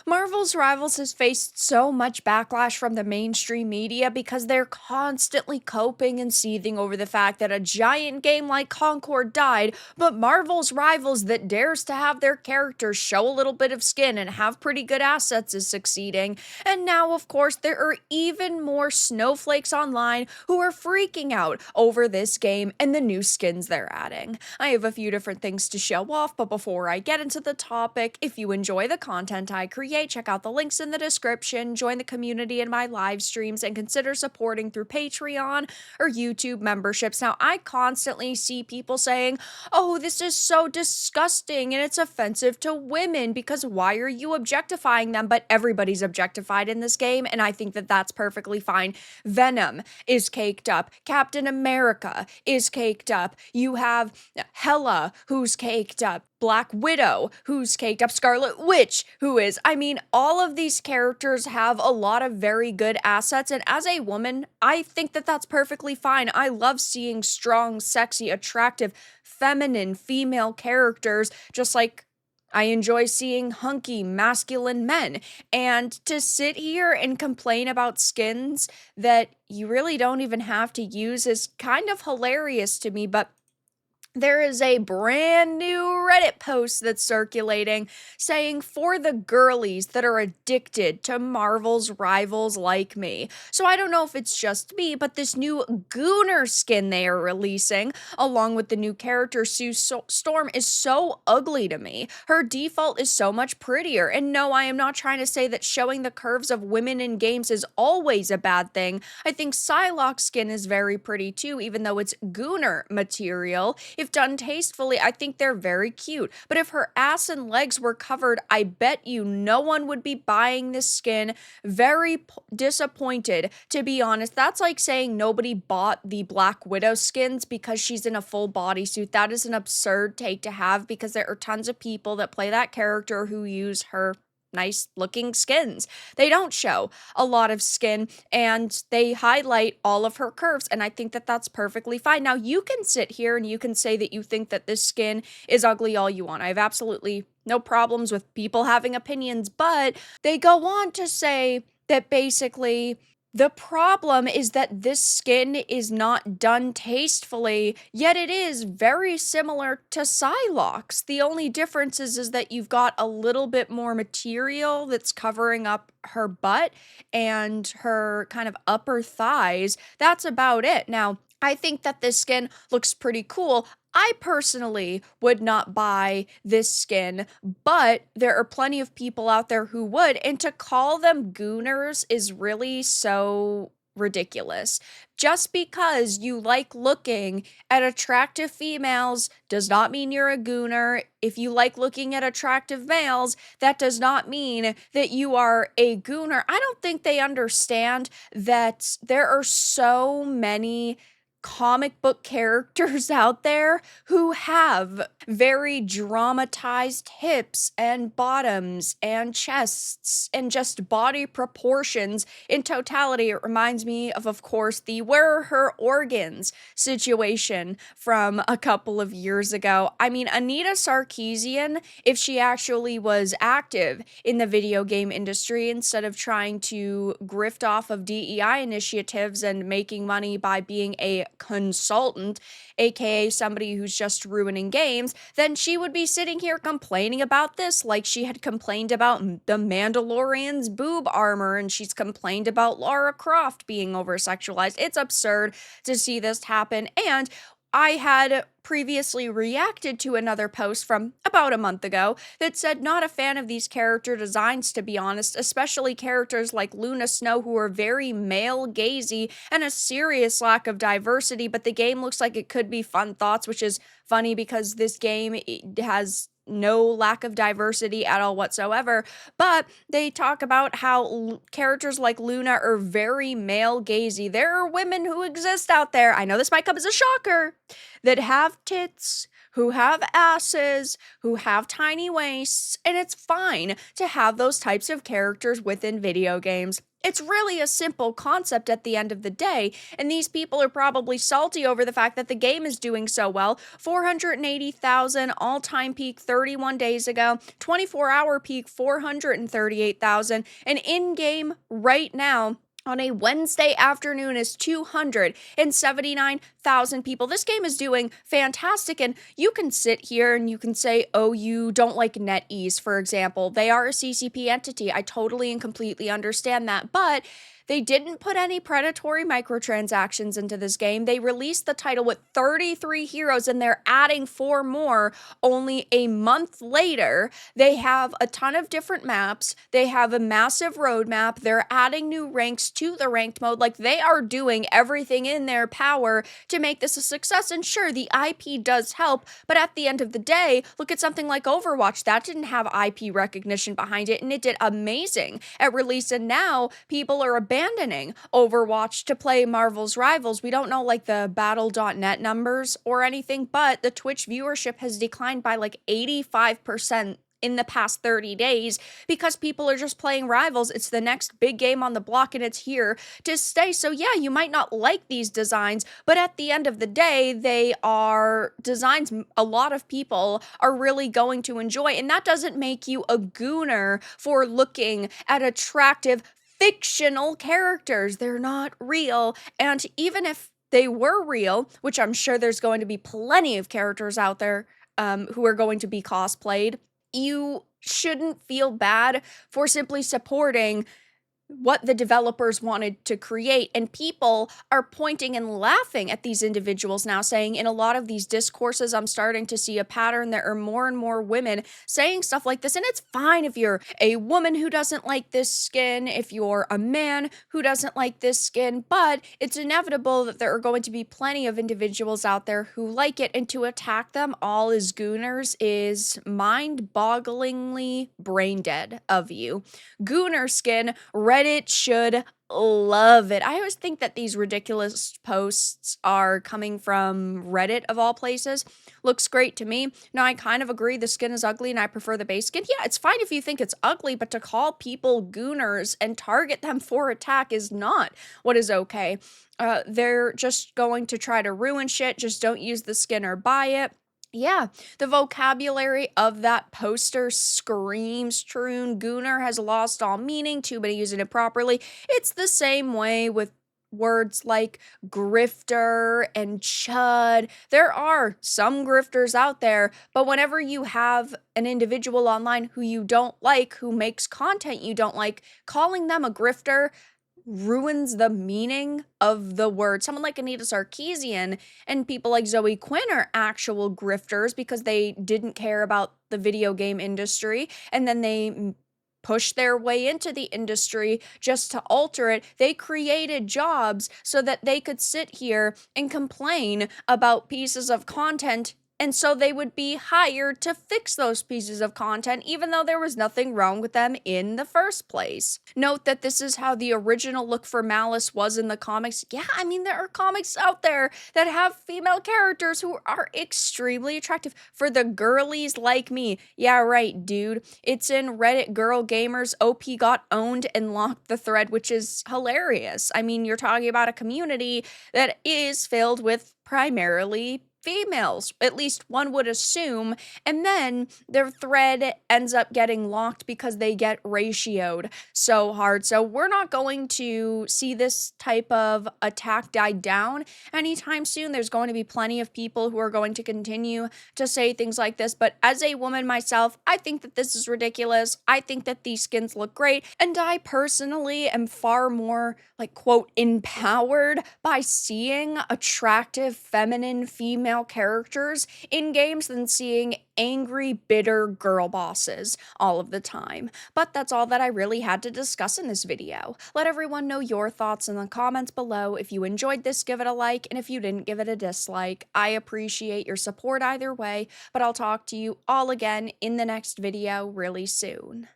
Marvel's Rivals has faced so much backlash from the mainstream media because they're constantly coping and seething over the fact that a giant game like Concord died, but Marvel's Rivals that dares to have their characters show a little bit of skin and have pretty good assets is succeeding. And now, of course, there are even more snowflakes online who are freaking out over this game and the new skins they're adding. I have a few different things to show off, but before I get into the topic, if you enjoy the content I create, check out the links in the description, join the community in my live streams, and consider supporting through Patreon or YouTube memberships. Now, I constantly see people saying, oh, this is so disgusting and it's offensive to women because why are you objectifying them? But everybody's objectified in this game, and I think that that's perfectly fine. Venom is caked up. Captain America is caked up. You have Hela, who's caked up. Black Widow, who's caked up, Scarlet Witch, who is. I mean, all of these characters have a lot of very good assets, and as a woman, I think that that's perfectly fine. I love seeing strong, sexy, attractive, feminine, female characters, just like I enjoy seeing hunky, masculine men. And to sit here and complain about skins that you really don't even have to use is kind of hilarious to me, but there is a brand new Reddit post that's circulating saying for the girlies that are addicted to Marvel's Rivals like me. So I don't know if it's just me, but this new Gooner skin they are releasing, along with the new character Sue Storm, is so ugly to me. Her default is so much prettier. And no, I am not trying to say that showing the curves of women in games is always a bad thing. I think Psylocke's skin is very pretty too, even though it's Gooner material. If done tastefully, I think they're very cute. But if her ass and legs were covered, I bet you no one would be buying this skin. Very disappointed, to be honest. That's like saying nobody bought the Black Widow skins because she's in a full bodysuit. That is an absurd take to have because there are tons of people that play that character who use her nice looking skins. They don't show a lot of skin and they highlight all of her curves, and I think that that's perfectly fine. Now, you can sit here and you can say that you think that this skin is ugly all you want. I have absolutely no problems with people having opinions, but they go on to say that basically the problem is that this skin is not done tastefully, yet it is very similar to Psylocke's. The only difference is that you've got a little bit more material that's covering up her butt and her kind of upper thighs. That's about it. Now, I think that this skin looks pretty cool. I personally would not buy this skin, but there are plenty of people out there who would, and to call them gooners is really so ridiculous. Just because you like looking at attractive females does not mean you're a gooner. If you like looking at attractive males, that does not mean that you are a gooner. I don't think they understand that there are so many comic book characters out there who have very dramatized hips and bottoms and chests and just body proportions in totality. It reminds me of course, the Where Are Her Organs situation from a couple of years ago. I mean, Anita Sarkeesian, if she actually was active in the video game industry instead of trying to grift off of DEI initiatives and making money by being a consultant, aka somebody who's just ruining games, then she would be sitting here complaining about this like she had complained about the Mandalorian's boob armor and she's complained about Lara Croft being over-sexualized. It's absurd to see this happen, and I had previously reacted to another post from about a month ago that said not a fan of these character designs, to be honest, especially characters like Luna Snow who are very male-gazy and a serious lack of diversity, but the game looks like it could be fun thoughts, which is funny because this game has no lack of diversity at all whatsoever, but they talk about how characters like Luna are very male-gazy. There are women who exist out there, I know this might come as a shocker, that have tits, who have asses, who have tiny waists, and it's fine to have those types of characters within video games. It's really a simple concept at the end of the day, and these people are probably salty over the fact that the game is doing so well. 480,000 all time peak 31 days ago, 24-hour peak 438,000, and in game right now on a Wednesday afternoon is 279,000 people. This game is doing fantastic, and you can sit here and you can say, oh, you don't like NetEase, for example. They are a CCP entity. I totally and completely understand that, but they didn't put any predatory microtransactions into this game. They released the title with 33 heroes, and they're adding 4 more only a month later. They have a ton of different maps. They have a massive roadmap. They're adding new ranks to the ranked mode. Like, they are doing everything in their power to make this a success. And sure, the IP does help, but at the end of the day, look at something like Overwatch. That didn't have IP recognition behind it, and it did amazing at release. And now people are abandoning Overwatch to play Marvel's Rivals. We don't know like the battle.net numbers or anything, but the Twitch viewership has declined by like 85% in the past 30 days because people are just playing Rivals. It's the next big game on the block, and it's here to stay. So yeah, you might not like these designs, but at the end of the day, they are designs a lot of people are really going to enjoy, and that doesn't make you a gooner for looking at attractive fictional characters. They're not real, and even if they were real, which I'm sure there's going to be plenty of characters out there who are going to be cosplayed, you shouldn't feel bad for simply supporting what the developers wanted to create. And people are pointing and laughing at these individuals now, saying in a lot of these discourses, I'm starting to see a pattern. There are more and more women saying stuff like this. And it's fine if you're a woman who doesn't like this skin, if you're a man who doesn't like this skin, but it's inevitable that there are going to be plenty of individuals out there who like it. And to attack them all as gooners is mind-bogglingly brain dead of you. Gooner skin, Reddit should love it. I always think that these ridiculous posts are coming from Reddit of all places. Looks great to me. Now, I kind of agree the skin is ugly and I prefer the base skin. Yeah, it's fine if you think it's ugly, but to call people gooners and target them for attack is not what is okay. They're just going to try to ruin shit. Just don't use the skin or buy it. Yeah, the vocabulary of that poster screams Troon. Gooner has lost all meaning, too many using it properly. It's the same way with words like grifter and chud. There are some grifters out there, but whenever you have an individual online who you don't like, who makes content you don't like, calling them a grifter ruins the meaning of the word. Someone like Anita Sarkeesian and people like Zoe Quinn are actual grifters because they didn't care about the video game industry, and then they push their way into the industry just to alter it. They created jobs so that they could sit here and complain about pieces of content, and so they would be hired to fix those pieces of content, even though there was nothing wrong with them in the first place. Note that this is how the original look for Malice was in the comics. Yeah, I mean, there are comics out there that have female characters who are extremely attractive for the girlies like me. Yeah, right, dude. It's in Reddit Girl Gamers. OP got owned and locked the thread, which is hilarious. I mean, you're talking about a community that is filled with primarily females, at least one would assume, and then their thread ends up getting locked because they get ratioed so hard. So we're not going to see this type of attack die down anytime soon. There's going to be plenty of people who are going to continue to say things like this, but as a woman myself, I think that this is ridiculous. I think that these skins look great, and I personally am far more, like, quote, empowered by seeing attractive feminine female characters in games than seeing angry, bitter girl bosses all of the time. But that's all that I really had to discuss in this video. Let everyone know your thoughts in the comments below. If you enjoyed this, give it a like, and if you didn't, give it a dislike. I appreciate your support either way, but I'll talk to you all again in the next video really soon.